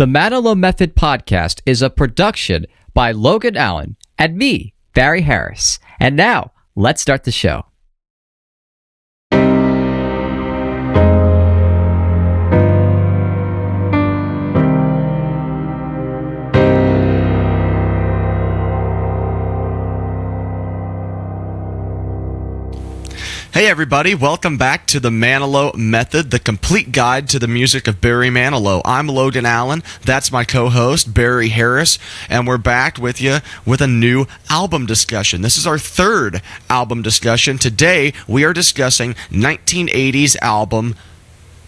The Manilow Method podcast is a production by Logan Allen and me, Barry Harris. And now, let's start the show. Hey everybody, welcome back to the Manilow Method, the complete guide to the music of Barry Manilow. I'm Logan Allen, that's my co-host, Barry Harris, and we're back with you with a new album discussion. This is our third album discussion. Today, we are discussing 1980s album,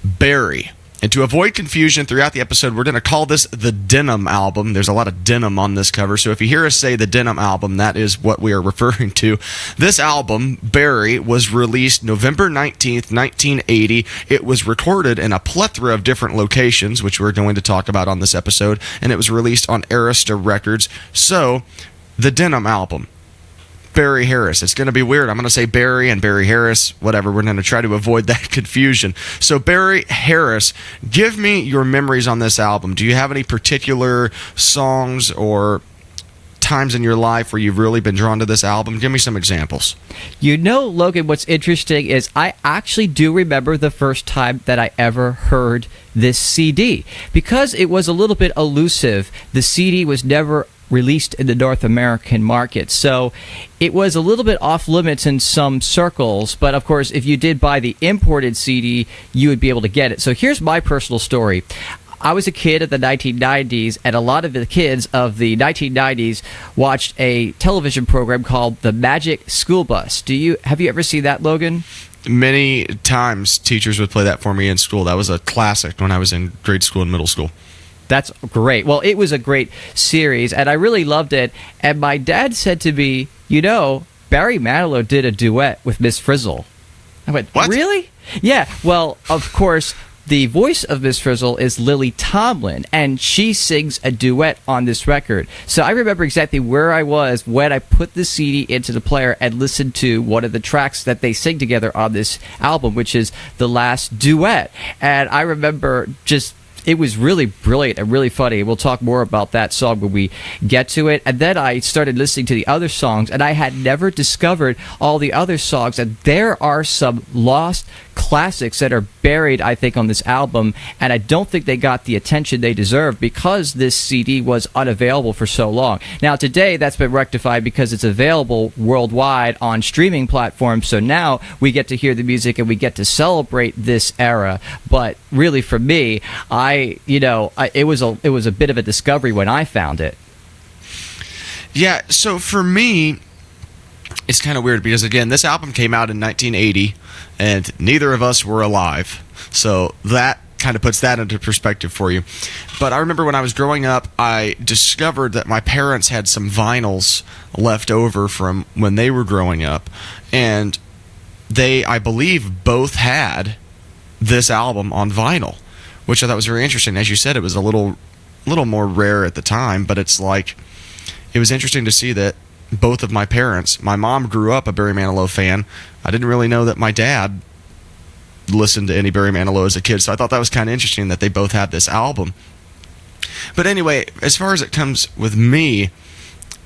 Barry. And to avoid confusion throughout the episode, we're going to call this the Denim album. There's a lot of denim on this cover, so if you hear us say the Denim album, that is what we are referring to. This album, Barry, was released November 19th, 1980. It was recorded in a plethora of different locations, which we're going to talk about on this episode, and it was released on Arista Records. So, the Denim album. Barry Harris. It's going to be weird. I'm going to say Barry and Barry Harris, whatever. We're going to try to avoid that confusion. So Barry Harris, give me your memories on this album. Do you have any particular songs or times in your life where you've really been drawn to this album? Give me some examples. You know, Logan, what's interesting is I actually do remember the first time that I ever heard this CD. Because it was a little bit elusive, the CD was never released in the North American market. So it was a little bit off limits in some circles, but of course, if you did buy the imported CD, you would be able to get it. So here's my personal story. I was a kid at the 1990s, and a lot of the kids of the 1990s watched a television program called The Magic School Bus. Have you ever seen that, Logan? Many times teachers would play that for me in school. That was a classic when I was in grade school and middle school. That's great. Well, it was a great series, and I really loved it. And my dad said to me, you know, Barry Manilow did a duet with Miss Frizzle. I went, what? Really? Yeah. Well, of course, the voice of Miss Frizzle is Lily Tomlin, and she sings a duet on this record. So I remember exactly where I was when I put the CD into the player and listened to one of the tracks that they sing together on this album, which is The Last Duet. And I remember it was really brilliant and really funny. We'll talk more about that song when we get to it. And then I started listening to the other songs, and I had never discovered all the other songs. And there are some lost classics that are buried, I think, on this album. And I don't think they got the attention they deserve because this CD was unavailable for so long. Now, today, that's been rectified because it's available worldwide on streaming platforms. So now we get to hear the music and we get to celebrate this era. But really, for me, it was a bit of a discovery when I found it. Yeah, so for me, it's kind of weird because, again, this album came out in 1980, and neither of us were alive. So that kind of puts that into perspective for you. But I remember when I was growing up, I discovered that my parents had some vinyls left over from when they were growing up, and they, I believe, both had this album on vinyl, which I thought was very interesting. As you said, it was a little more rare at the time, but it was interesting to see that both of my parents, my mom grew up a Barry Manilow fan. I didn't really know that my dad listened to any Barry Manilow as a kid, so I thought that was kind of interesting that they both had this album. But anyway, as far as it comes with me,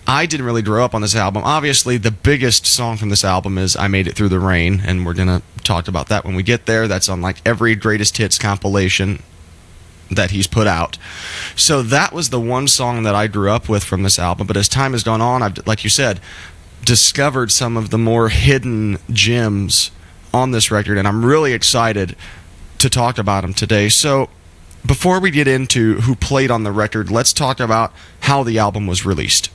I didn't really grow up on this album. Obviously, the biggest song from this album is I Made It Through the Rain, and we're going to talk about that when we get there. That's on like every greatest hits compilation that he's put out. So that was the one song that I grew up with from this album. But as time has gone on, I've, like you said, discovered some of the more hidden gems on this record, and I'm really excited to talk about them today. So before we get into who played on the record, let's talk about how the album was released.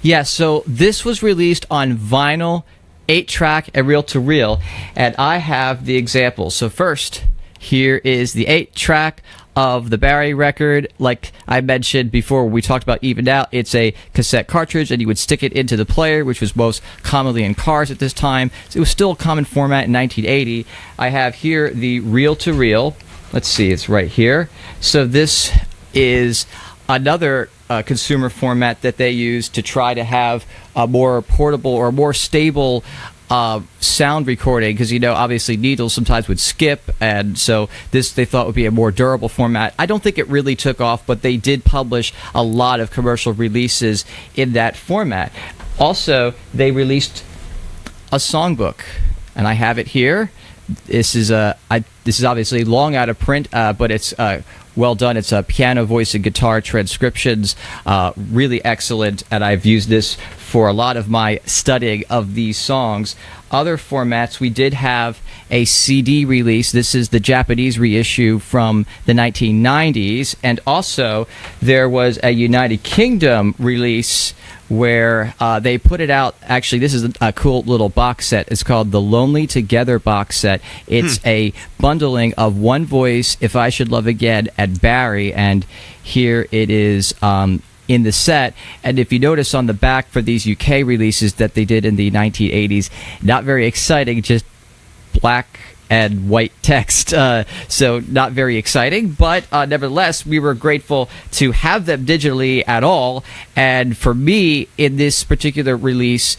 Yeah, so this was released on vinyl, 8-track, and reel-to-reel, and I have the examples. So first, here is the 8-track of the Barry record. Like I mentioned before, we talked about Even Out, it's a cassette cartridge, and you would stick it into the player, which was most commonly in cars at this time. So it was still a common format in 1980. I have here the reel-to-reel. Let's see, it's right here. So this is another consumer format that they use to try to have a more portable or more stable sound recording, because obviously needles sometimes would skip, and so this they thought would be a more durable format. I don't think it really took off, but they did publish a lot of commercial releases in that format. Also, they released a songbook, and I have it here. This is obviously long out of print, but it's well done. It's a piano, voice, and guitar transcriptions, really excellent, and I've used this for a lot of my studying of these songs. Other formats, we did have a CD release. This is the Japanese reissue from the 1990s, and also there was a United Kingdom release where they put it out. Actually, this is a cool little box set. It's called the Lonely Together box set. It's a bundling of One Voice, If I Should Love Again, and Barry, and here it is in the set. And if you notice on the back for these UK releases that they did in the 1980s, not very exciting, just black and white text, so not very exciting, but nevertheless we were grateful to have them digitally at all. And for me, in this particular release,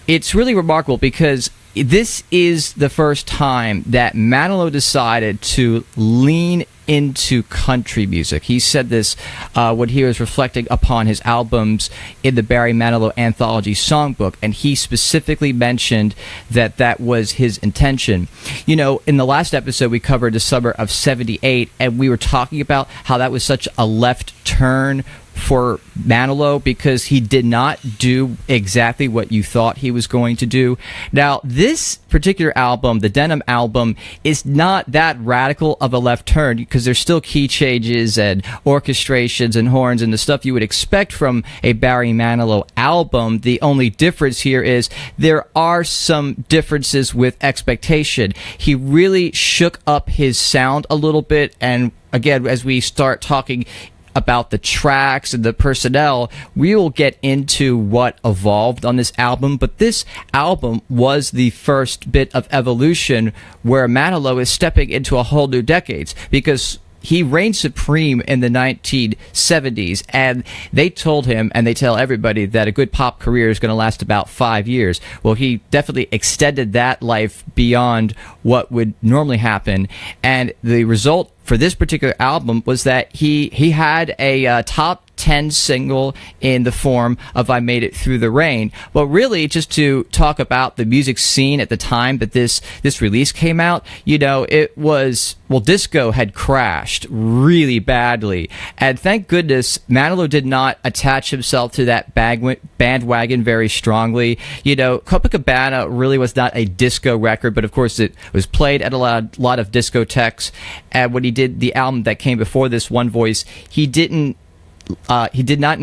it's really remarkable because this is the first time that Manilow decided to lean into country music. He said this when he was reflecting upon his albums in the Barry Manilow Anthology Songbook, and he specifically mentioned that that was his intention. In the last episode, we covered the summer of '78, and we were talking about how that was such a left turn for Manilow because he did not do exactly what you thought he was going to do. Now, this particular album, the Denim album, is not that radical of a left turn because there's still key changes and orchestrations and horns and the stuff you would expect from a Barry Manilow album. The only difference here is there are some differences with expectation. He really shook up his sound a little bit, and again, as we start talking about the tracks and the personnel, we will get into what evolved on this album. But this album was the first bit of evolution where Manilow is stepping into a whole new decade, because he reigned supreme in the 1970s, and they told him, and they tell everybody, that a good pop career is going to last about 5 years. Well, he definitely extended that life beyond what would normally happen, and the result for this particular album was that he had a top 10 single in the form of I Made It Through the Rain. But really, just to talk about the music scene at the time that this release came out, it was, disco had crashed really badly. And thank goodness Manilow did not attach himself to that bandwagon very strongly. Copacabana really was not a disco record, but of course it was played at a lot of discotheques. And when he did the album that came before this, One Voice, he did not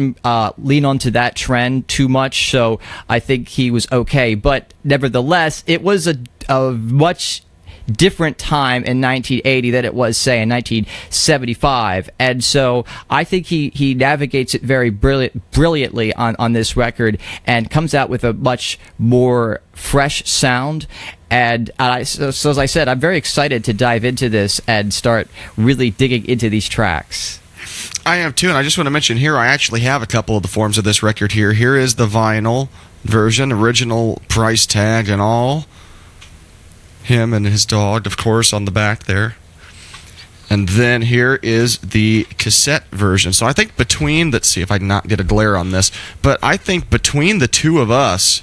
lean onto that trend too much, so I think he was okay. But nevertheless, it was a much different time in 1980 than it was, say, in 1975. And so I think he navigates it very brilliantly on this record and comes out with a much more fresh sound. And so as I said, I'm very excited to dive into this and start really digging into these tracks. I am too, and I just want to mention here, I actually have a couple of the forms of this record here. Here is the vinyl version, original price tag and all. Him and his dog, of course, on the back there. And then here is the cassette version. So I think let's see if I can not get a glare on this, but I think between the two of us,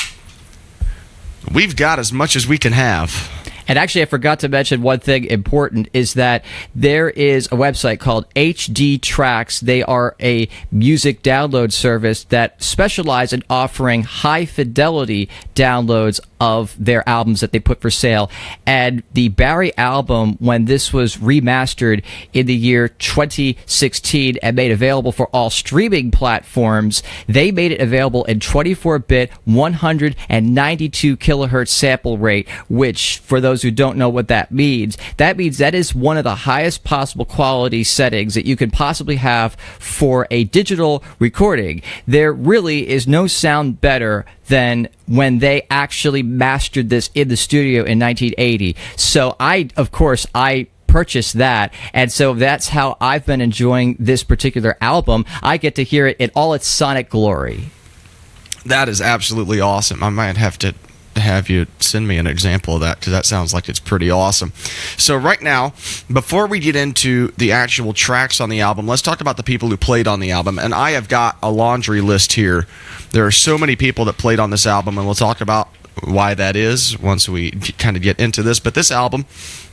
we've got as much as we can have. And actually, I forgot to mention one thing important is that there is a website called HD Tracks. They are a music download service that specialize in offering high-fidelity downloads of their albums that they put for sale. And the Barry album, when this was remastered in the year 2016 and made available for all streaming platforms, they made it available in 24-bit, 192 kilohertz sample rate, which, for those who don't know what that means that is one of the highest possible quality settings that you can possibly have for a digital recording. There really is no sound better than when they actually mastered this in the studio in 1980. So I purchased that, and so that's how I've been enjoying this particular album. I get to hear it in all its sonic glory. That is absolutely awesome. I might have to have you send me an example of that, because that sounds like it's pretty awesome. So right now, before we get into the actual tracks on the album, let's talk about the people who played on the album. And I have got a laundry list here. There are so many people that played on this album, and we'll talk about why that is once we kind of get into this. But this album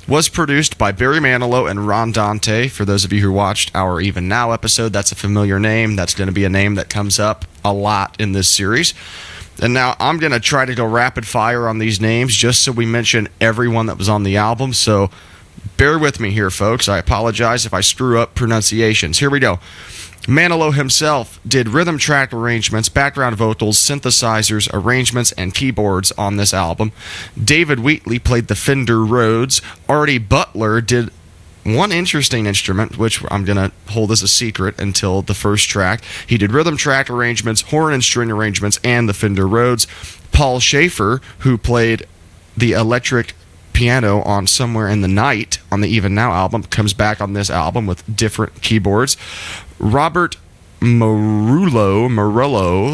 was produced by Barry Manilow and Ron Dante. For those of you who watched our Even Now episode, that's a familiar name. That's going to be a name that comes up a lot in this series. And now I'm going to try to go rapid fire on these names just so we mention everyone that was on the album. So bear with me here, folks. I apologize if I screw up pronunciations. Here we go. Manilow himself did rhythm track arrangements, background vocals, synthesizers, arrangements, and keyboards on this album. David Wheatley played the Fender Rhodes. Artie Butler did one interesting instrument, which I'm going to hold as a secret until the first track. He did rhythm track arrangements, horn and string arrangements, and the Fender Rhodes. Paul Schaefer, who played the electric piano on Somewhere in the Night on the Even Now album, comes back on this album with different keyboards. Robert Morello,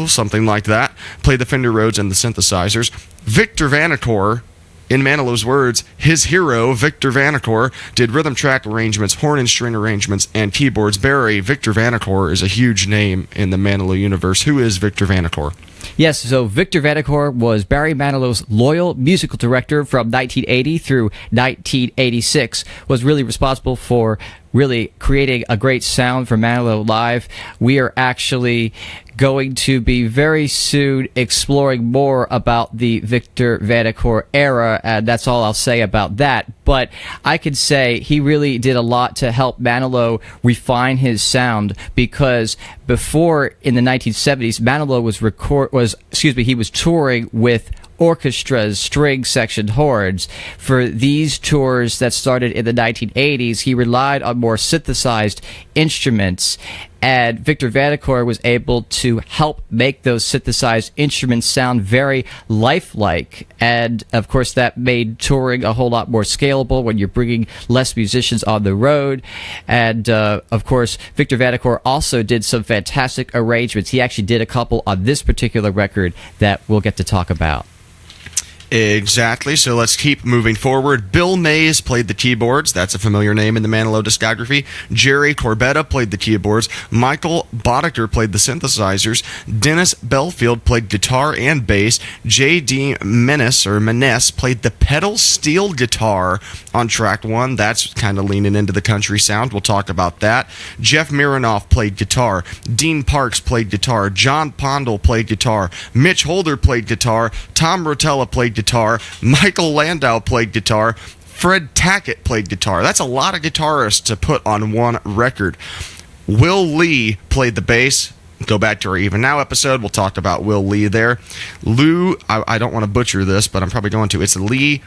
something like that, played the Fender Rhodes and the synthesizers. Victor Vanacore, in Manilow's words, his hero, Victor Vanacore, did rhythm track arrangements, horn and string arrangements, and keyboards. Barry, Victor Vanacore is a huge name in the Manilow universe. Who is Victor Vanacore? Yes, so Victor Vanacore was Barry Manilow's loyal musical director from 1980 through 1986, was really responsible for really creating a great sound for Manilow Live. We are actually going to be very soon exploring more about the Victor Vanacore era, and that's all I'll say about that. But I could say he really did a lot to help Manilow refine his sound, because before, in the 1970s, Manilow he was touring with orchestras, string section, horns. For these tours that started in the 1980s, he relied on more synthesized instruments, and Victor Vanacore was able to help make those synthesized instruments sound very lifelike. And of course, that made touring a whole lot more scalable when you're bringing less musicians on the road. And of course, Victor Vanacore also did some fantastic arrangements. He actually did a couple on this particular record that we'll get to talk about. Exactly, so let's keep moving forward. Bill Mays played the keyboards. That's a familiar name in the Manilow discography. Jerry Corbetta played the keyboards. Michael Boddicker played the synthesizers. Dennis Belfield played guitar and bass. J.D. Menes played the pedal steel guitar on track 1. That's kind of leaning into the country sound. We'll talk about that. Jeff Mironoff played guitar. Dean Parks played guitar. John Pondell played guitar. Mitch Holder played guitar. Tom Rotella played guitar. Michael Landau played guitar. Fred Tackett played guitar. That's a lot of guitarists to put on one record. Will Lee played the bass. Go back to our Even Now episode. We'll talk about Will Lee there. Lou, I don't want to butcher this, but I'm probably going to. It's Lee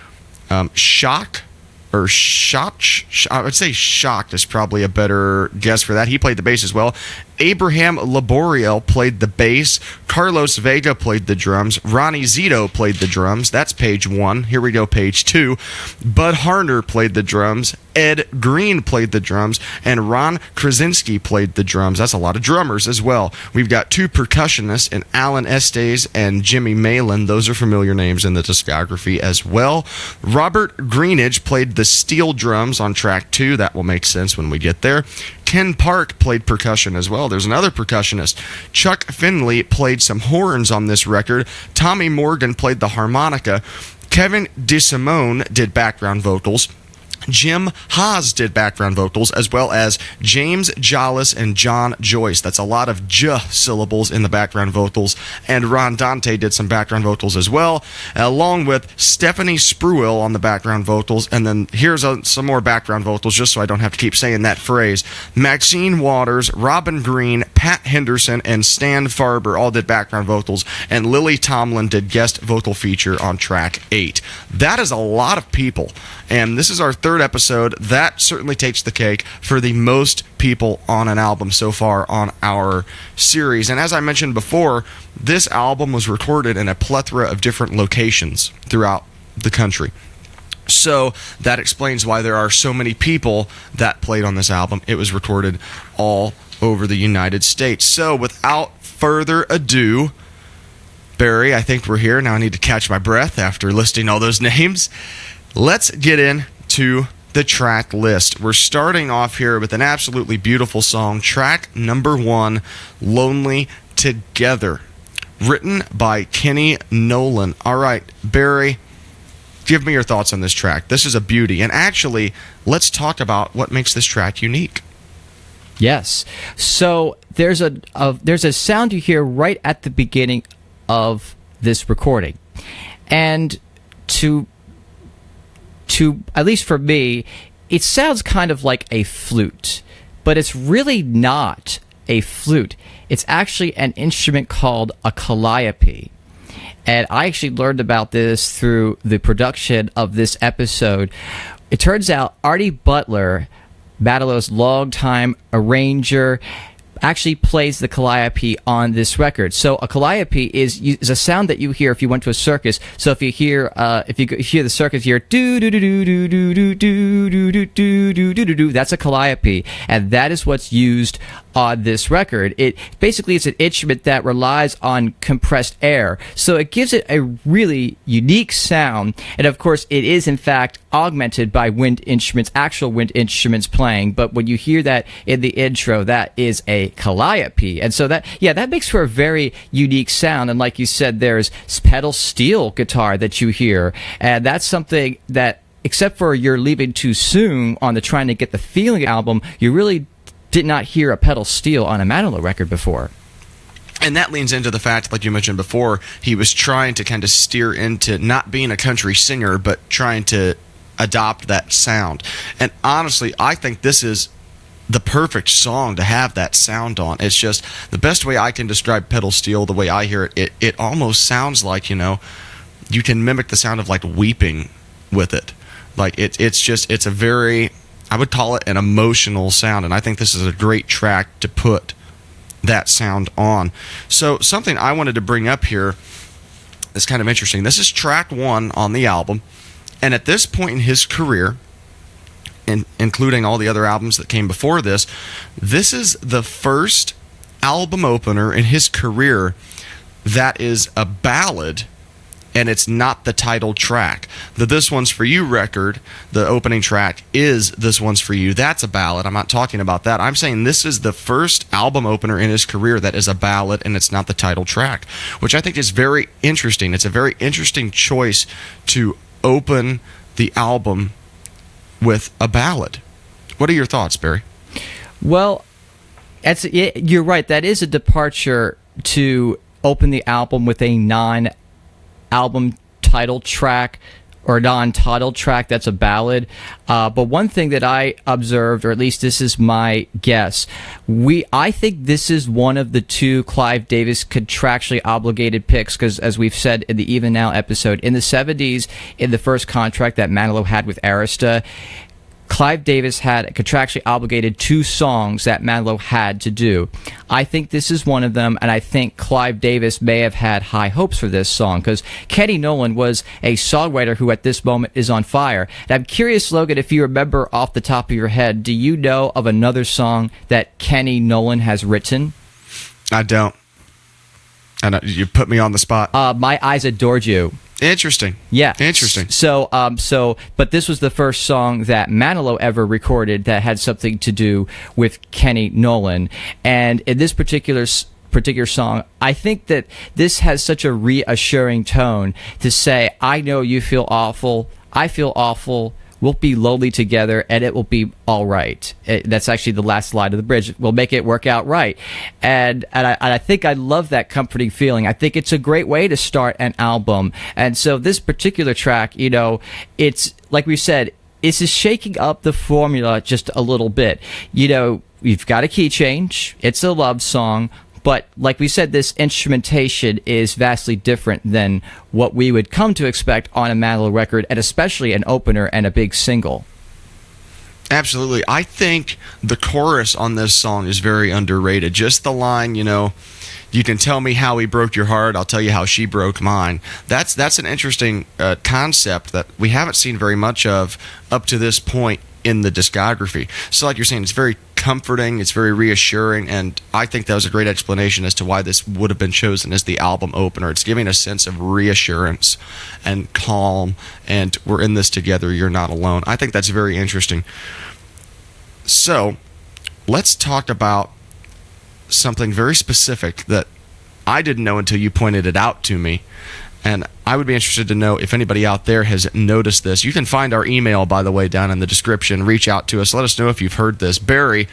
Schock. Or Schoch, I would say Shocked is probably a better guess for that. He played the bass as well. Abraham Laboriel played the bass. Carlos Vega played the drums. Ronnie Zito played the drums. That's page 1. Here we go, page 2. Bud Harner played the drums. Ed Green played the drums. And Ron Krasinski played the drums. That's a lot of drummers as well. We've got 2 percussionists in Alan Estes and Jimmy Malin. Those are familiar names in the discography as well. Robert Greenidge played the steel drums on track 2. That will make sense when we get there. Ken Park played percussion as well. There's another percussionist. Chuck Finley played some horns on this record. Tommy Morgan played the harmonica. Kevin DeSimone did background vocals. Jim Haas did background vocals, as well as James Jollis and John Joyce. That's a lot of J syllables in the background vocals. And Ron Dante did some background vocals as well, along with Stephanie Spruill on the background vocals. And then here's some more background vocals, just so I don't have to keep saying that phrase. Maxine Waters, Robin Green, Pat Henderson, and Stan Farber all did background vocals. And Lily Tomlin did guest vocal feature on track 8. That is a lot of people. And this is our third episode. That certainly takes the cake for the most people on an album so far on our series. And as I mentioned before, this album was recorded in a plethora of different locations throughout the country. So that explains why there are so many people that played on this album. It was recorded all over the United States. So without further ado, Barry, I think we're here. Now I need to catch my breath after listing all those names. Let's get into the track list. We're starting off here with an absolutely beautiful song, track number 1, Lonely Together, written by Kenny Nolan. All right, Barry, give me your thoughts on this track. This is a beauty. And actually, let's talk about what makes this track unique. Yes. So there's a sound you hear right at the beginning of this recording. And to at least for me, it sounds kind of like a flute, but it's really not a flute. It's actually an instrument called a calliope. And I actually learned about this through the production of this episode. It turns out Artie Butler, Manilow's longtime arranger, actually plays the calliope on this record. So a calliope is a sound that you hear if you went to a circus. So if you hear the circus, you hear do do do do do do do do do do do do do. That's a calliope, and that is what's used on this record. It basically is an instrument that relies on compressed air, so it gives it a really unique sound. And of course, it is in fact augmented by wind instruments, actual wind instruments playing. But when you hear that in the intro, that is a calliope, and so that makes for a very unique sound. And like you said, there's pedal steel guitar that you hear, and that's something that, except for You're Leaving Too Soon on the Trying to Get the Feeling album, you really did not hear a pedal steel on a Manilow record before. And that leans into the fact, like you mentioned before, he was trying to kind of steer into not being a country singer, but trying to adopt that sound. And honestly, I think this is the perfect song to have that sound on. It's just the best way I can describe pedal steel, the way I hear it, it almost sounds like, you can mimic the sound of like weeping with it. Like it's a very, I would call it an emotional sound, and I think this is a great track to put that sound on. So something I wanted to bring up here is kind of interesting. This is track 1 on the album, and at this point in his career, including all the other albums that came before this, this is the first album opener in his career that is a ballad, and it's not the title track. The This One's For You record, the opening track, is This One's For You. That's a ballad. I'm not talking about that. I'm saying this is the first album opener in his career that is a ballad, and it's not the title track, which I think is very interesting. It's a very interesting choice to open the album with a ballad. What are your thoughts, Barry? Well, you're right. That is a departure to open the album with a non-album title track or non-title track that's a ballad. But one thing that I observed, or at least this is my guess, I think this is one of the 2 Clive Davis contractually obligated picks, because as we've said in the Even Now episode, in the 70s, in the first contract that Manilow had with Arista, Clive Davis had contractually obligated 2 songs that Manilow had to do. I think this is one of them, and I think Clive Davis may have had high hopes for this song, because Kenny Nolan was a songwriter who at this moment is on fire. And I'm curious, Logan, if you remember off the top of your head, do you know of another song that Kenny Nolan has written? I don't. You put me on the spot. My Eyes Adored You. Interesting. Yeah. Interesting. So, but this was the first song that Manilow ever recorded that had something to do with Kenny Nolan. And in this particular song, I think that this has such a reassuring tone to say, I know you feel awful, I feel awful, we'll be lonely together, and it will be all right. That's actually the last line of the bridge. We'll make it work out right. And I think I love that comforting feeling. I think it's a great way to start an album. And so this particular track, it's, like we said, it's just shaking up the formula just a little bit. You've got a key change. It's a love song. But like we said, this instrumentation is vastly different than what we would come to expect on a Manilow record, and especially an opener and a big single. Absolutely. I think the chorus on this song is very underrated. Just the line, you can tell me how he broke your heart, I'll tell you how she broke mine. That's an interesting concept that we haven't seen very much of up to this point in the discography. So like you're saying, it's very comforting, it's very reassuring, and I think that was a great explanation as to why this would have been chosen as the album opener. It's giving a sense of reassurance and calm, and we're in this together, you're not alone. I think that's very interesting. So let's talk about something very specific that I didn't know until you pointed it out to me. And I would be interested to know if anybody out there has noticed this. You can find our email, by the way, down in the description. Reach out to us. Let us know if you've heard this. Barry,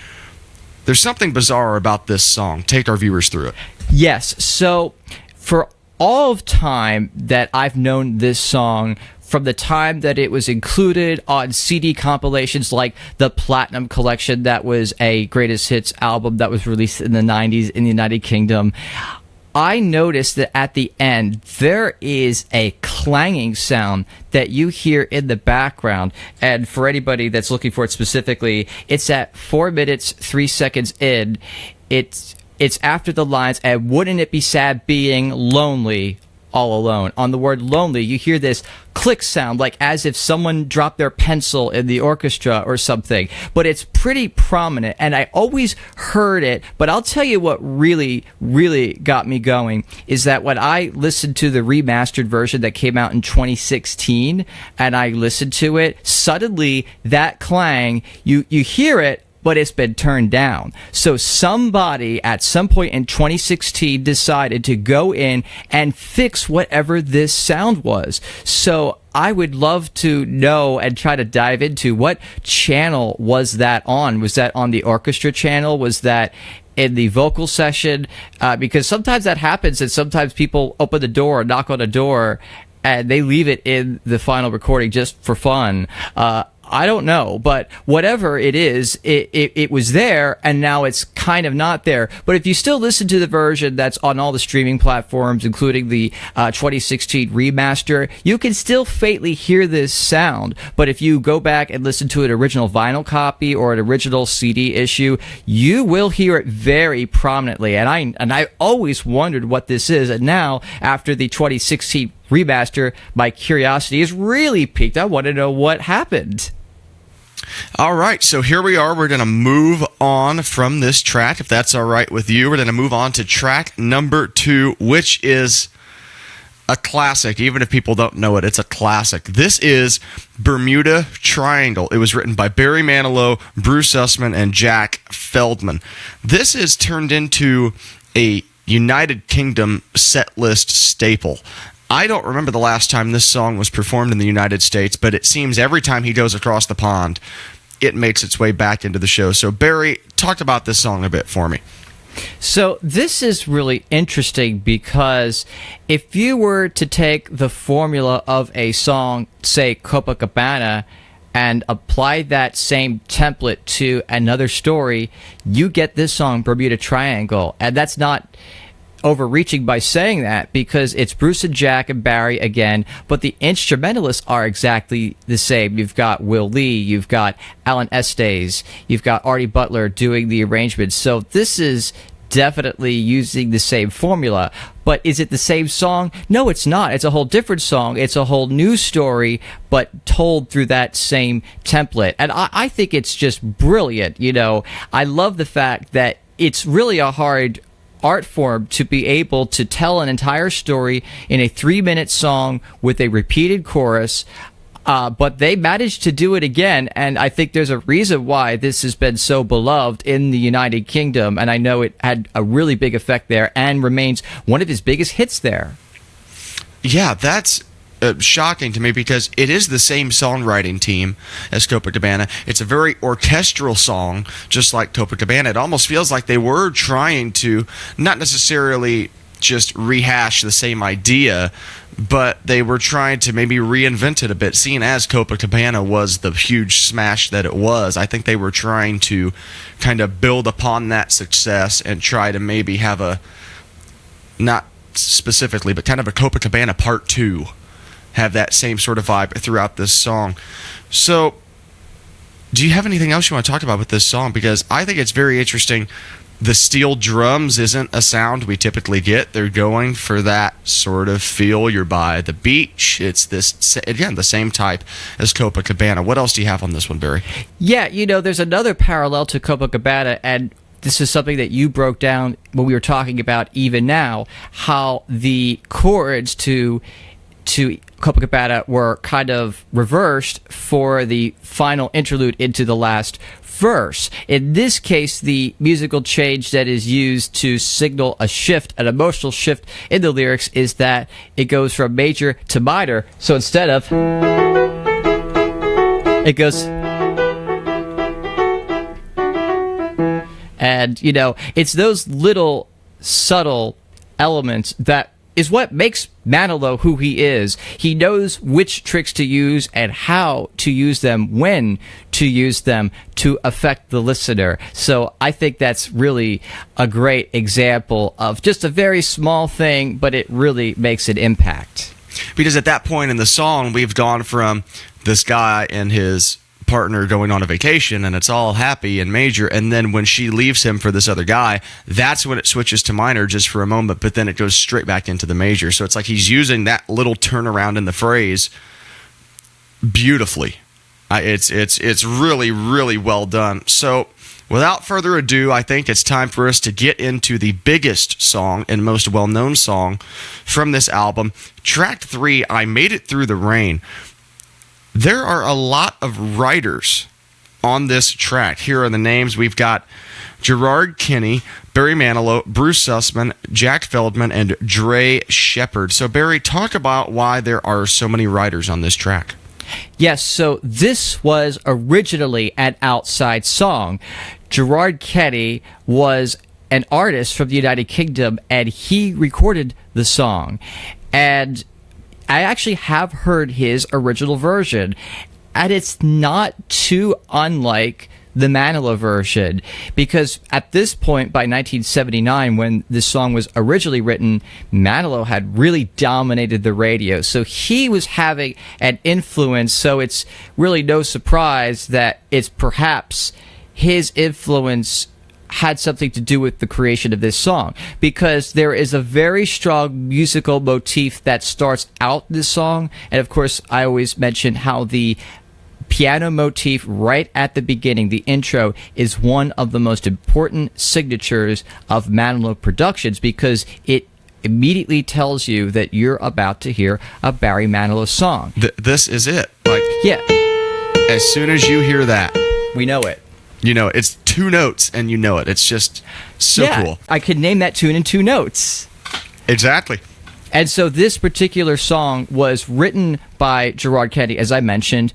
there's something bizarre about this song. Take our viewers through it. Yes. So for all of time that I've known this song, from the time that it was included on CD compilations like the Platinum Collection, that was a greatest hits album that was released in the 90s in the United Kingdom, I noticed that at the end, there is a clanging sound that you hear in the background. And for anybody that's looking for it specifically, it's at 4 minutes, 3 seconds in. It's after the lines, and wouldn't it be sad being lonely all alone. On the word lonely, you hear this click sound, like as if someone dropped their pencil in the orchestra or something. But it's pretty prominent, and I always heard it. But I'll tell you what really, really got me going is that when I listened to the remastered version that came out in 2016, and I listened to it, suddenly that clang, you hear it, but it's been turned down. So somebody at some point in 2016 decided to go in and fix whatever this sound was. So I would love to know and try to dive into what channel was that on. Was that on the orchestra channel? Was that in the vocal session? Because sometimes that happens, and sometimes people open the door, knock on a door, and they leave it in the final recording just for fun. I don't know, but whatever it is, it was there, and now it's kind of not there. But if you still listen to the version that's on all the streaming platforms, including the 2016 remaster, you can still faintly hear this sound. But if you go back and listen to an original vinyl copy or an original CD issue, you will hear it very prominently. And I always wondered what this is, and now after the 2016 remaster, my curiosity is really piqued. I want to know what happened. All right, so here we are. We're going to move on from this track, if that's all right with you. We're going to move on to track number 2, which is a classic. Even if people don't know it, it's a classic. This is Bermuda Triangle. It was written by Barry Manilow, Bruce Sussman, and Jack Feldman. This is turned into a United Kingdom set list staple. I don't remember the last time this song was performed in the United States, but it seems every time he goes across the pond, it makes its way back into the show. So, Barry, talk about this song a bit for me. So this is really interesting because if you were to take the formula of a song, say Copacabana, and apply that same template to another story, you get this song, Bermuda Triangle. And that's not overreaching by saying that, because it's Bruce and Jack and Barry again, but the instrumentalists are exactly the same. You've got Will Lee, you've got Alan Estes, you've got Artie Butler doing the arrangements. So this is definitely using the same formula. But is it the same song? No, it's not. It's a whole different song. It's a whole new story, but told through that same template. And I think it's just brilliant. You know, I love the fact that it's really a hard art form to be able to tell an entire story in a 3-minute song with a repeated chorus. But they managed to do it again, and I think there's a reason why this has been so beloved in the United Kingdom, and I know it had a really big effect there and remains one of his biggest hits there. Yeah, that's shocking to me because it is the same songwriting team as Copacabana. It's a very orchestral song, just like Copacabana. It almost feels like they were trying to not necessarily just rehash the same idea, but they were trying to maybe reinvent it a bit. Seeing as Copacabana was the huge smash that it was, I think they were trying to kind of build upon that success and try to maybe have a, not specifically, but kind of a Copacabana Part 2. Have that same sort of vibe throughout this song. So, do you have anything else you want to talk about with this song? Because I think it's very interesting The steel drums isn't a sound we typically get. They're going for that sort of feel. You're by the beach. It's this, again, the same type as Copacabana. What else do you have on this one, Barry? Yeah, there's another parallel to Copacabana, and this is something that you broke down when we were talking about Even Now, how the chords to Copacabana were kind of reversed for the final interlude into the last verse. In this case, the musical change that is used to signal a shift, an emotional shift in the lyrics, is that it goes from major to minor. So instead of, it goes, and it's those little subtle elements that is what makes Manilow who he is. He knows which tricks to use and how to use them, when to use them to affect the listener. So I think that's really a great example of just a very small thing, but it really makes an impact. Because at that point in the song, we've gone from this guy and his partner going on a vacation and it's all happy and major, and then when she leaves him for this other guy, that's when it switches to minor just for a moment, but then it goes straight back into the major. So it's like he's using that little turnaround in the phrase beautifully. It's really, really well done. So without further ado, I think it's time for us to get into the biggest song and most well-known song from this album, track 3, I Made It Through the Rain. There are a lot of writers on this track. Here are the names. We've got Gerard Kinney, Barry Manilow, Bruce Sussman, Jack Feldman, and Dre Shepard. So, Barry, talk about why there are so many writers on this track. Yes, so this was originally an outside song. Gerard Kinney was an artist from the United Kingdom, and he recorded the song. And I actually have heard his original version, and it's not too unlike the Manilow version, because at this point, by 1979, when this song was originally written, Manilow had really dominated the radio, so he was having an influence, so it's really no surprise that it's perhaps his influence had something to do with the creation of this song, because there is a very strong musical motif that starts out this song. And of course, I always mention how the piano motif right at the beginning, the intro, is one of the most important signatures of Manilow Productions, because it immediately tells you that you're about to hear a Barry Manilow song. This is it. Like, yeah. As soon as you hear that, we know it. It's 2 notes and you know it. It's just so cool. I could name that tune in 2 notes. Exactly. And so this particular song was written by Gerard Kinney, as I mentioned,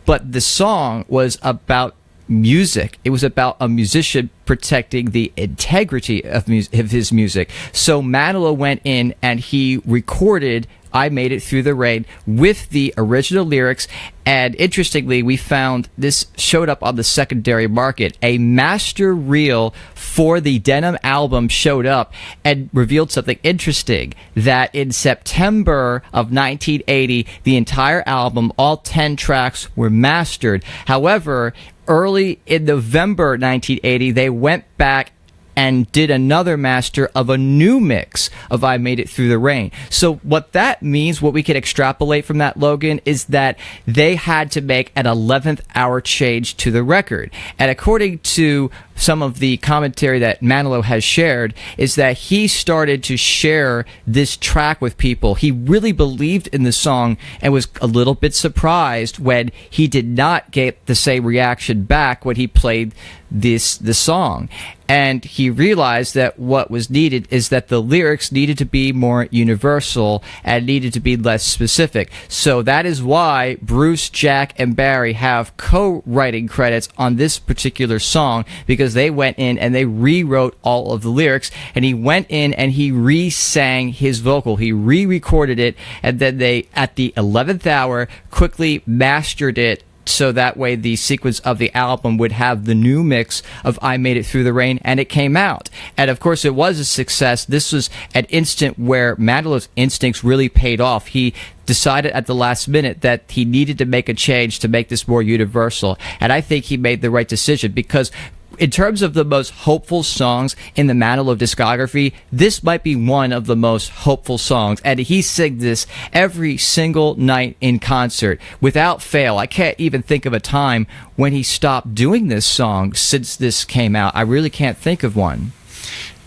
but the song was about music. It was about a musician protecting the integrity of his music. So Manilow went in and he recorded I Made It Through the Rain with the original lyrics, and interestingly, we found this showed up on the secondary market. A master reel for the Denim album showed up and revealed something interesting, that in September of 1980, the entire album, all 10 tracks, were mastered. However, early in November 1980, they went back and did another master of a new mix of I Made It Through the Rain. So what that means, what we can extrapolate from that, Logan, is that they had to make an 11th hour change to the record. And according to some of the commentary that Manilow has shared, is that he started to share this track with people. He really believed in the song and was a little bit surprised when he did not get the same reaction back when he played the song. And he realized that what was needed is that the lyrics needed to be more universal and needed to be less specific. So that is why Bruce, Jack, and Barry have co-writing credits on this particular song, because they went in and they rewrote all of the lyrics, and he went in and he re-sang his vocal. He re-recorded it, and then they, at the 11th hour, quickly mastered it, so that way the sequence of the album would have the new mix of I Made It Through the Rain, and it came out. And of course, it was a success. This was an instant where Manilow's instincts really paid off. He decided at the last minute that he needed to make a change to make this more universal. And I think he made the right decision, because in terms of the most hopeful songs in the Manilow discography, this might be one of the most hopeful songs. And he sings this every single night in concert without fail. I can't even think of a time when he stopped doing this song since this came out. I really can't think of one.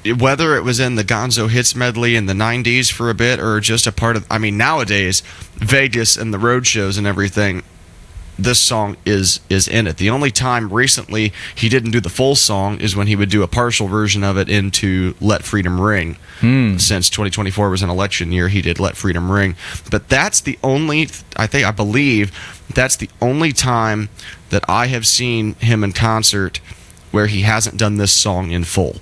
Whether it was in the Gonzo Hits medley in the 90s for a bit or just a part of, I mean, nowadays, Vegas and the road shows and everything, this song is in it. The only time recently he didn't do the full song is when he would do a partial version of it into Let Freedom Ring. Since 2024 was an election year, he did Let Freedom Ring. But that's the only, I believe, that's the only time that I have seen him in concert where he hasn't done this song in full.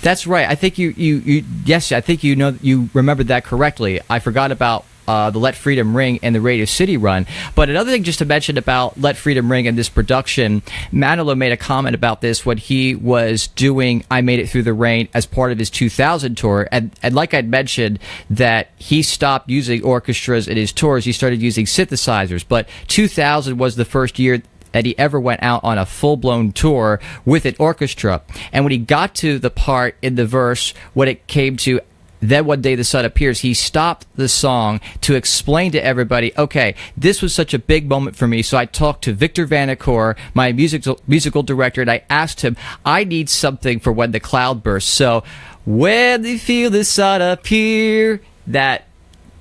That's right. I think yes, I think you remembered that correctly. I forgot about the Let Freedom Ring and the Radio City run. But another thing just to mention about Let Freedom Ring and this production, Manilow made a comment about this when he was doing I Made It Through the Rain as part of his 2000 tour. And like I'd mentioned, that he stopped using orchestras in his tours. He started using synthesizers. But 2000 was the first year that he ever went out on a full-blown tour with an orchestra. And when he got to the part in the verse, when it came to Then One Day the Sun Appears, he stopped the song to explain to everybody, okay, this was such a big moment for me, so I talked to Victor Vanacore, my musical director, and I asked him, I need something for When the Cloud Bursts. So, when they feel the sun appear, that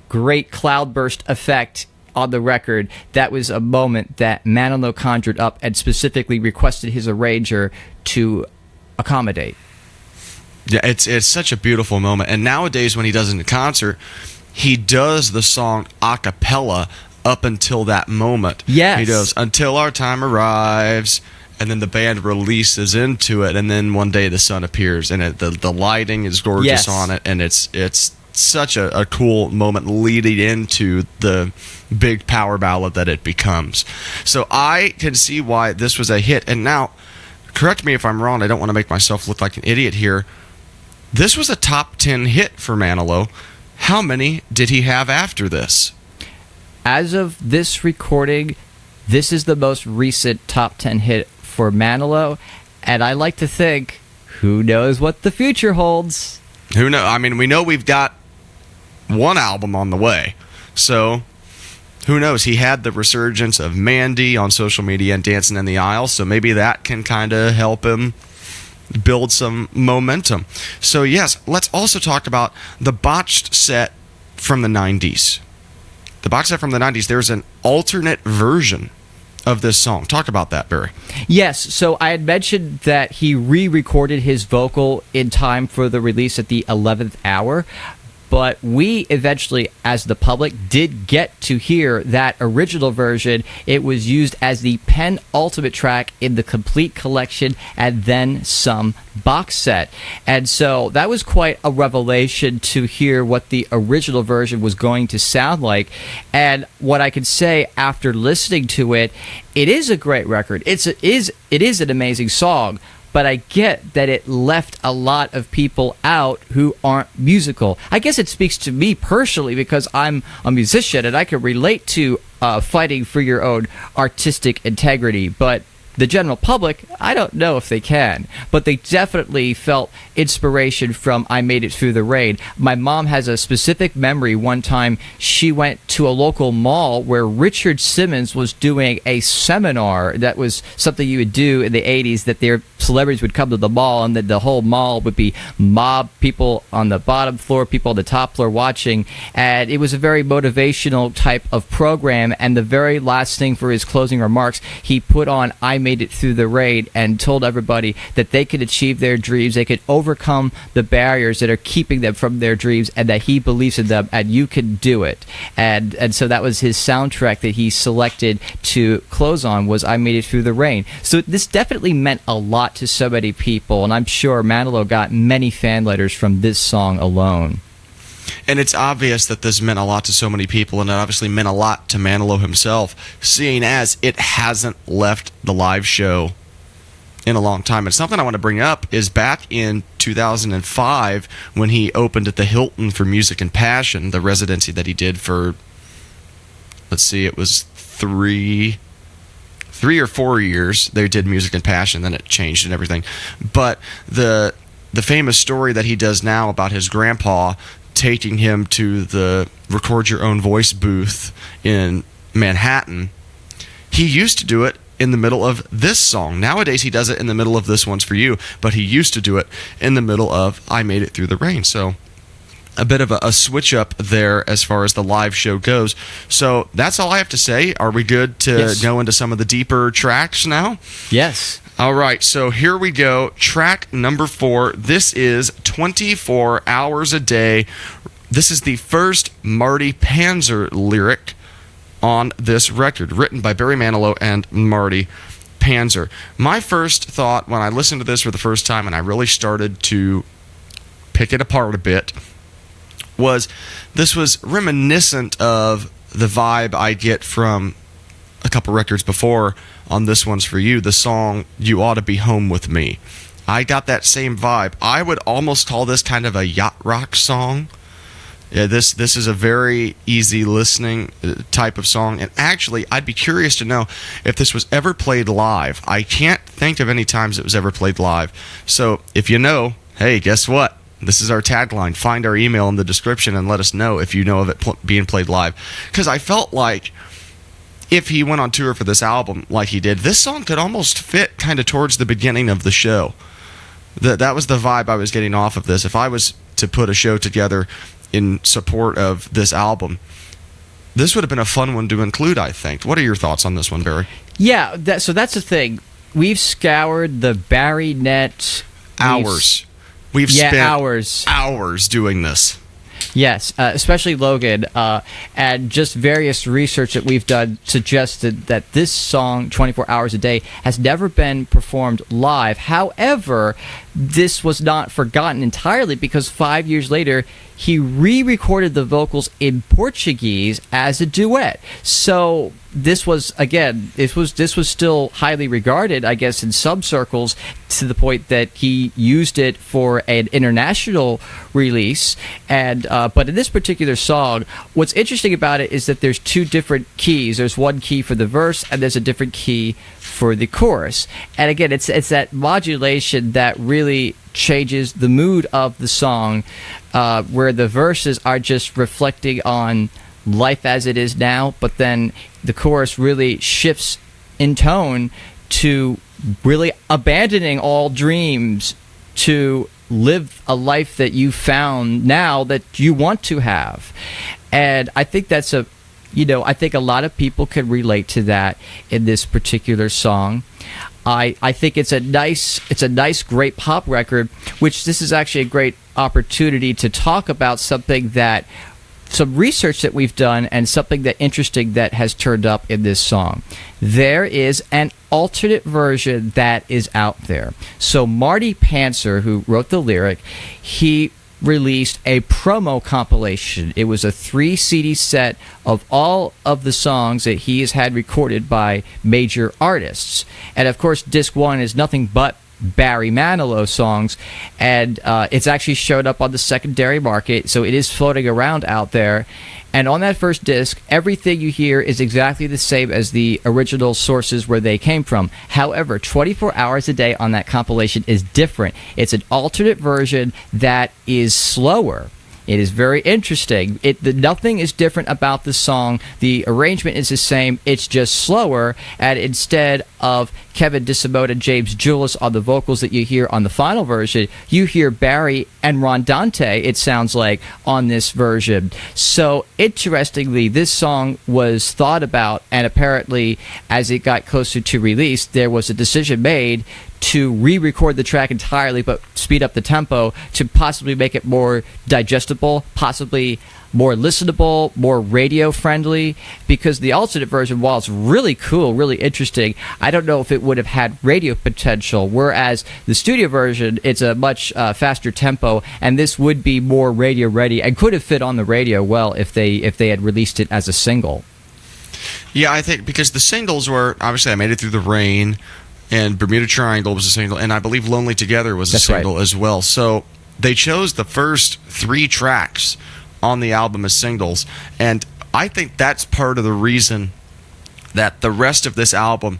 great cloudburst effect on the record, that was a moment that Manilow conjured up and specifically requested his arranger to accommodate. Yeah, it's such a beautiful moment. And nowadays when he does it in concert, he does the song a cappella up until that moment. Yes. He goes, Until Our Time Arrives, and then the band releases into it, and then One Day the Sun Appears, and the lighting is gorgeous on it, and it's such a cool moment leading into the big power ballad that it becomes. So I can see why this was a hit. And now, correct me if I'm wrong, I don't want to make myself look like an idiot here. This was a top 10 hit for Manilow. How many did he have after this? As of this recording, this is the most recent top 10 hit for Manilow, and I like to think, who knows what the future holds? Who knows? I mean, we know we've got one album on the way, so who knows? He had the resurgence of Mandy on social media and Dancing in the Aisle, so maybe that can kind of help him build some momentum. So yes, let's also talk about the botched set from the 90s. The box set from the 90s, there's an alternate version of this song. Talk about that, Barry. Yes, so I had mentioned that he re-recorded his vocal in time for the release at the 11th hour, but we eventually, as the public, did get to hear that original version. It was used as the penultimate track in the complete collection and then some box set. And so that was quite a revelation to hear what the original version was going to sound like. And what I can say after listening to it, it is a great record. It is an amazing song. But I get that it left a lot of people out who aren't musical. I guess it speaks to me personally because I'm a musician and I can relate to fighting for your own artistic integrity. But the general public, I don't know if they can. But they definitely felt inspiration from I Made It Through the Rain. My mom has a specific memory. One time she went to a local mall where Richard Simmons was doing a seminar. That was something you would do in the 80s, that their celebrities would come to the mall and then the whole mall would be mob, people on the bottom floor, people on the top floor watching. And it was a very motivational type of program. And the very last thing for his closing remarks, he put on I Made It Through the Rain and told everybody that they could achieve their dreams, they could overcome the barriers that are keeping them from their dreams, and that he believes in them and you can do it. And so that was his soundtrack that he selected to close on, was I Made It Through the Rain. So this definitely meant a lot to so many people, and I'm sure Manilow got many fan letters from this song alone. And it's obvious that this meant a lot to so many people, and it obviously meant a lot to Manilow himself, seeing as it hasn't left the live show in a long time. And something I want to bring up is back in 2005 when he opened at the Hilton for Music and Passion, the residency that he did for, let's see, it was three 3 or 4 years they did Music and Passion, then it changed and everything. But the famous story that he does now about his grandpa taking him to the Record Your Own Voice booth in Manhattan, he used to do it in the middle of this song. Nowadays he does it in the middle of This One's For You, but he used to do it in the middle of I Made It Through the Rain. So a bit of a switch up there as far as the live show goes. So that's all I have to say. Are we good to go into some of the deeper tracks now? Yes. All right, so here we go. Track number 4. This is 24 Hours a Day. This is the first Marty Panzer lyric on this record, written by Barry Manilow and Marty Panzer. My first thought when I listened to this for the first time and I really started to pick it apart a bit was this was reminiscent of the vibe I get from a couple records before on This One's For You, the song You Ought to Be Home With Me. I got that same vibe. I would almost call this kind of a yacht rock song. Yeah, this is a very easy listening type of song, and actually I'd be curious to know if this was ever played live. I can't think of any times it was ever played live. So if you know, hey, guess what? This is our tagline. Find our email in the description and let us know if you know of it being played live. Because I felt like if he went on tour for this album like he did, this song could almost fit kind of towards the beginning of the show. That was the vibe I was getting off of this. If I was to put a show together in support of this album, this would have been a fun one to include, I think. What are your thoughts on this one, Barry? Yeah, so that's the thing. We've scoured the Barry net. Hours. We've spent hours doing this. Yes, especially Logan, and just various research that we've done suggested that this song, 24 Hours a Day, has never been performed live. However, this was not forgotten entirely because 5 years later, he re-recorded the vocals in Portuguese as a duet. So this was, again, this was still highly regarded, I guess, in some circles, to the point that he used it for an international release. And but in this particular song, what's interesting about it is that there's two different keys. There's one key for the verse, and there's a different key for the chorus. And again, it's that modulation that really changes the mood of the song, where the verses are just reflecting on life as it is now, but then the chorus really shifts in tone to really abandoning all dreams to live a life that you found now that you want to have. And I think that's I think a lot of people can relate to that in this particular song. I think it's a nice, great pop record, which this is actually a great opportunity to talk about something some research that we've done and something interesting that has turned up in this song. There is an alternate version that is out there. So Marty Panzer, who wrote the lyric, he released a promo compilation. It was a 3 CD set of all of the songs that he has had recorded by major artists. And of course, disc 1 is nothing but Barry Manilow songs, and it's actually showed up on the secondary market, so it is floating around out there. And on that first disc, everything you hear is exactly the same as the original sources where they came from. However, 24 Hours a Day on that compilation is different. It's an alternate version that is slower. It is very interesting. Nothing is different about the song. The arrangement is the same. It's just slower. And instead of Kevin DeSimone and James Julius on the vocals that you hear on the final version, you hear Barry and Ron Dante, it sounds like, on this version. So, interestingly, this song was thought about, and apparently, as it got closer to release, there was a decision made to re-record the track entirely but speed up the tempo to possibly make it more digestible, possibly more listenable, more radio friendly, because the alternate version, while it's really cool, really interesting, I don't know if it would have had radio potential, whereas the studio version, it's a much faster tempo, and this would be more radio ready and could have fit on the radio well if they had released it as a single. Yeah, I think because the singles were, obviously I Made It Through the Rain, and Bermuda Triangle was a single, and I believe Lonely Together was a single as well. So they chose the first 3 tracks on the album as singles, and I think that's part of the reason that the rest of this album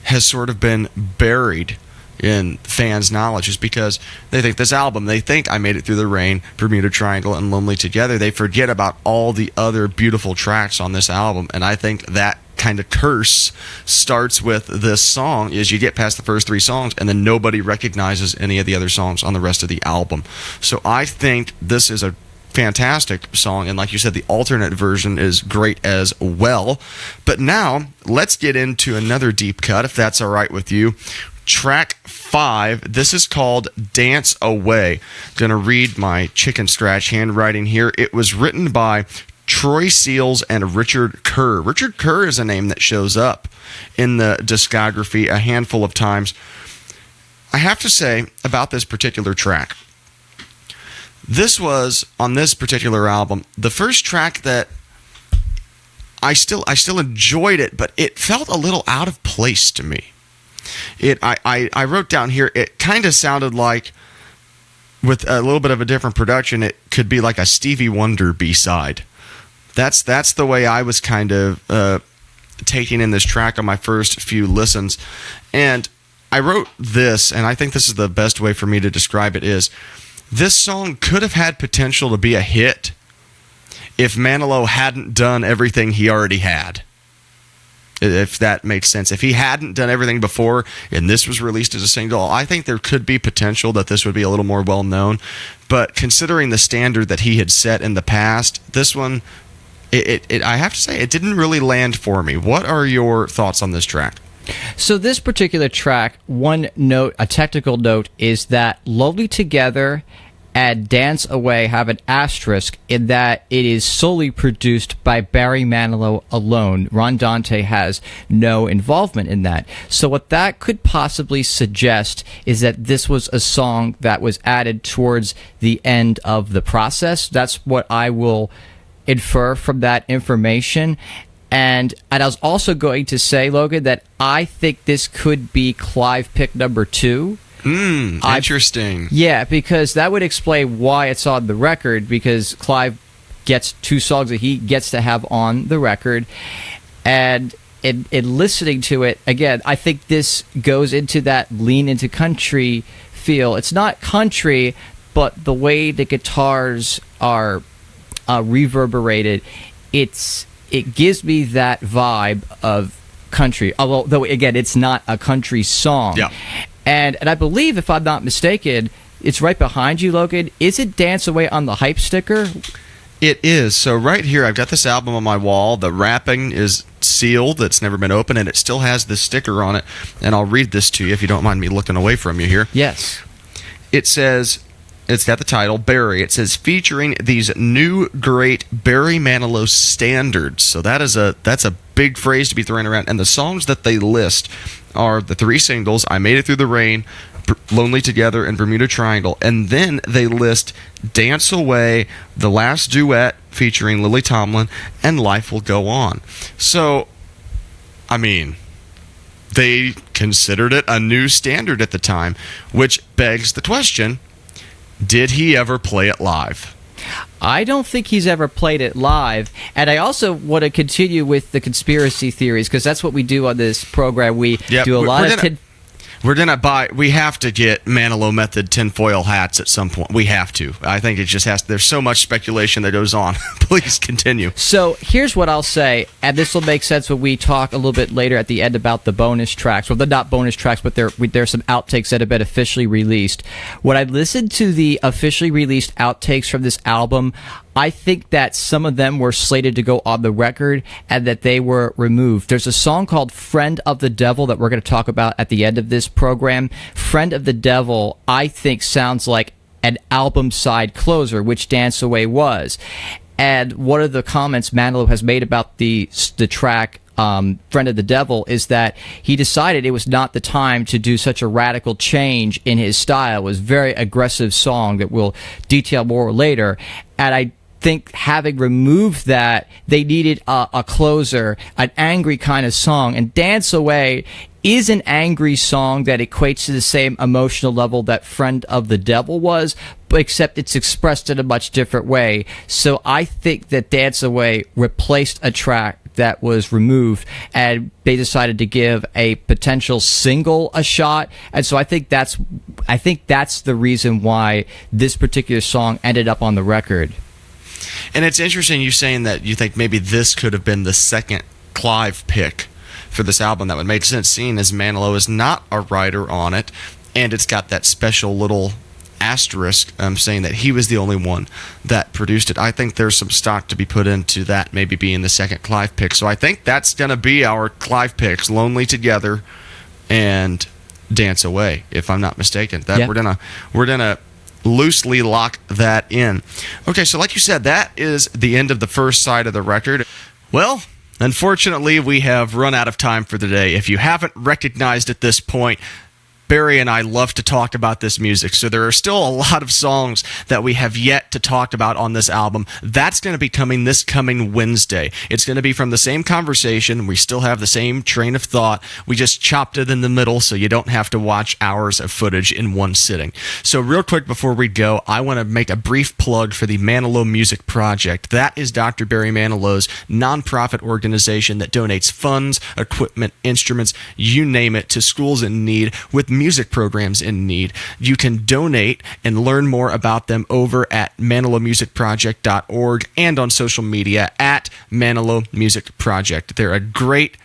has sort of been buried in fans' knowledge, is because they think this album, they think I Made It Through the Rain, Bermuda Triangle, and Lonely Together. They forget about all the other beautiful tracks on this album, and I think that kind of curse starts with this song, is you get past the first 3 songs and then nobody recognizes any of the other songs on the rest of the album. So I think this is a fantastic song, and like you said, the alternate version is great as well. But now let's get into another deep cut, if that's all right with you. Track 5, this is called Dance Away. Gonna read my chicken scratch handwriting here. It was written by Troy Seals and Richard Kerr. Richard Kerr is a name that shows up in the discography a handful of times. I have to say about this particular track, this was, on this particular album, the first track that I still enjoyed it, but it felt a little out of place to me. I wrote down here, it kind of sounded like, with a little bit of a different production, it could be like a Stevie Wonder B-side. That's the way I was kind of taking in this track on my first few listens. And I wrote this, and I think this is the best way for me to describe it, is this song could have had potential to be a hit if Manilow hadn't done everything he already had. If that makes sense. If he hadn't done everything before and this was released as a single, I think there could be potential that this would be a little more well-known. But considering the standard that he had set in the past, this one, I have to say, it didn't really land for me. What are your thoughts on this track? So this particular track, one note, a technical note, is that Lonely Together and Dance Away have an asterisk in that it is solely produced by Barry Manilow alone. Ron Dante has no involvement in that. So what that could possibly suggest is that this was a song that was added towards the end of the process. That's what I will infer from that information. And I was also going to say, Logan, that I think this could be Clive pick number 2. Interesting. Yeah, because that would explain why it's on the record, because Clive gets 2 songs that he gets to have on the record. And in listening to it, again, I think this goes into that lean into country feel. It's not country, but the way the guitars are reverberated, it gives me that vibe of country. Although, again, it's not a country song. Yeah. And I believe, if I'm not mistaken, it's right behind you, Logan. Is it Dance Away on the hype sticker? It is. So right here, I've got this album on my wall. The wrapping is sealed. It's never been opened, and it still has the sticker on it. And I'll read this to you if you don't mind me looking away from you here. Yes. It says, it's got the title, Barry. It says, featuring these new great Barry Manilow standards. So that's a big phrase to be thrown around. And the songs that they list are the 3 singles, I Made It Through the Rain, Lonely Together, and Bermuda Triangle. And then they list Dance Away, the last duet featuring Lily Tomlin, and Life Will Go On. So, I mean, they considered it a new standard at the time, which begs the question, did he ever play it live? I don't think he's ever played it live. And I also want to continue with the conspiracy theories, because that's what we do on this program. We do a lot of... We have to get Manilow Method tinfoil hats at some point. We have to. I think it just has to. There's so much speculation that goes on. Please continue. So here's what I'll say, and this will make sense when we talk a little bit later at the end about the bonus tracks. Well, they're not bonus tracks, but there's some outtakes that have been officially released. When I listened to the officially released outtakes from this album, I think that some of them were slated to go on the record and that they were removed. There's a song called Friend of the Devil that we're going to talk about at the end of this program. Friend of the Devil, I think, sounds like an album side closer, which Dance Away was. And one of the comments Manilow has made about the track Friend of the Devil is that he decided it was not the time to do such a radical change in his style. It was a very aggressive song that we'll detail more later. And I think having removed that, they needed a closer, an angry kind of song. And Dance Away is an angry song that equates to the same emotional level that Friend of the Devil was, but except it's expressed in a much different way. So I think that Dance Away replaced a track that was removed, and they decided to give a potential single a shot. And so I think that's the reason why this particular song ended up on the record. And it's interesting you saying that you think maybe this could have been the second Clive pick for this album. That would make sense, seeing as Manilow is not a writer on it, and it's got that special little asterisk saying that he was the only one that produced it. I think there's some stock to be put into that maybe being the second Clive pick. So I think that's going to be our Clive picks: Lonely Together and Dance Away, if I'm not mistaken. That yeah. we're gonna loosely lock that in. Okay, so like you said, that is the end of the first side of the record. Well, unfortunately, we have run out of time for the day. If you haven't recognized at this point, Barry and I love to talk about this music, so there are still a lot of songs that we have yet to talk about on this album. That's going to be coming this coming Wednesday. It's going to be from the same conversation. We still have the same train of thought. We just chopped it in the middle so you don't have to watch hours of footage in one sitting. So real quick before we go, I want to make a brief plug for the Manilow Music Project. That is Dr. Barry Manilow's nonprofit organization that donates funds, equipment, instruments, you name it, to schools in need with music programs in need. You can donate and learn more about them over at manilowmusicproject.org and on social media at Manilow Music Project. They're a great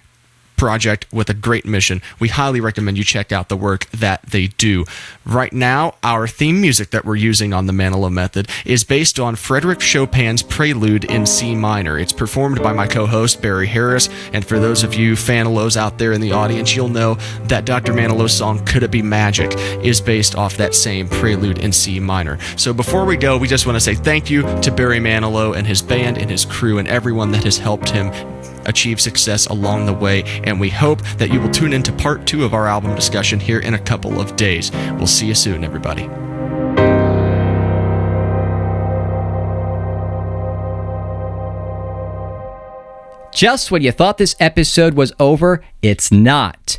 project with a great mission. We highly recommend you check out the work that they do. Right now, our theme music that we're using on the Manilow Method is based on Frédéric Chopin's Prelude in C minor. It's performed by my co-host, Barry Harris, and for those of you Fanilows out there in the audience, you'll know that Dr. Manilow's song, Could It Be Magic, is based off that same Prelude in C minor. So before we go, we just want to say thank you to Barry Manilow and his band and his crew and everyone that has helped him achieve success along the way, and we hope that you will tune into part 2 of our album discussion here in a couple of days. We'll see you soon, everybody. Just when you thought this episode was over, it's not.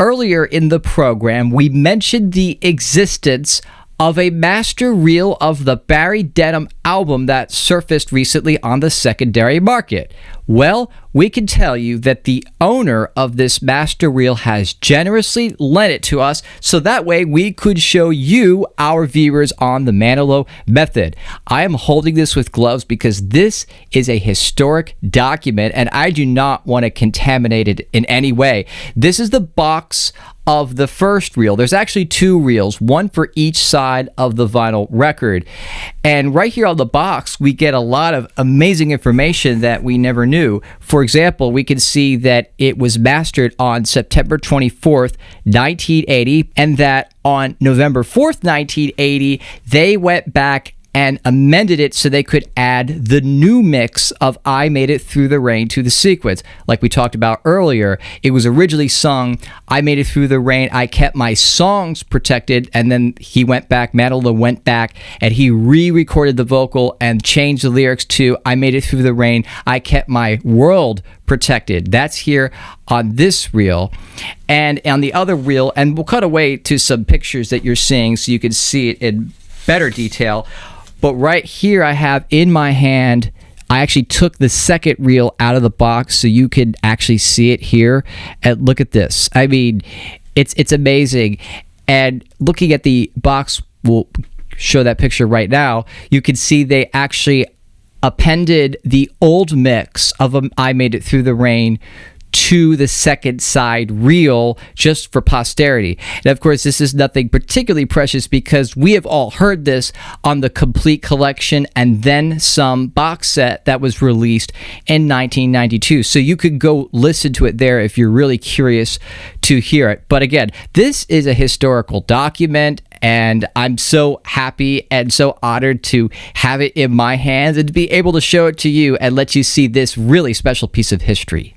Earlier in the program, we mentioned the existence of a master reel of the Barry Denham album that surfaced recently on the secondary market. Well, we can tell you that the owner of this master reel has generously lent it to us so that way we could show you, our viewers, on the Manilow Method. I am holding this with gloves because this is a historic document and I do not want to contaminate it in any way. This is the box of the first reel. There's actually 2 reels, one for each side of the vinyl record. And right here on the box, we get a lot of amazing information that we never knew. For example, we can see that it was mastered on September 24th, 1980, and that on November 4th, 1980, they went back and amended it so they could add the new mix of I Made It Through the Rain to the sequence. Like we talked about earlier, it was originally sung, I Made It Through the Rain, I Kept My Songs Protected, and then he went back, Manilow went back, and he re-recorded the vocal and changed the lyrics to I Made It Through the Rain, I Kept My World Protected. That's here on this reel. And on the other reel, and we'll cut away to some pictures that you're seeing so you can see it in better detail. But right here I have in my hand, I actually took the second reel out of the box so you could actually see it here. And look at this. I mean, it's amazing. And looking at the box, we'll show that picture right now. You can see they actually appended the old mix of I Made It Through the Rain to the second side reel just for posterity. And of course, this is nothing particularly precious because we have all heard this on the Complete Collection and then some box set that was released in 1992. So you could go listen to it there if you're really curious to hear it. But again, this is a historical document, and I'm so happy and so honored to have it in my hands and to be able to show it to you and let you see this really special piece of history.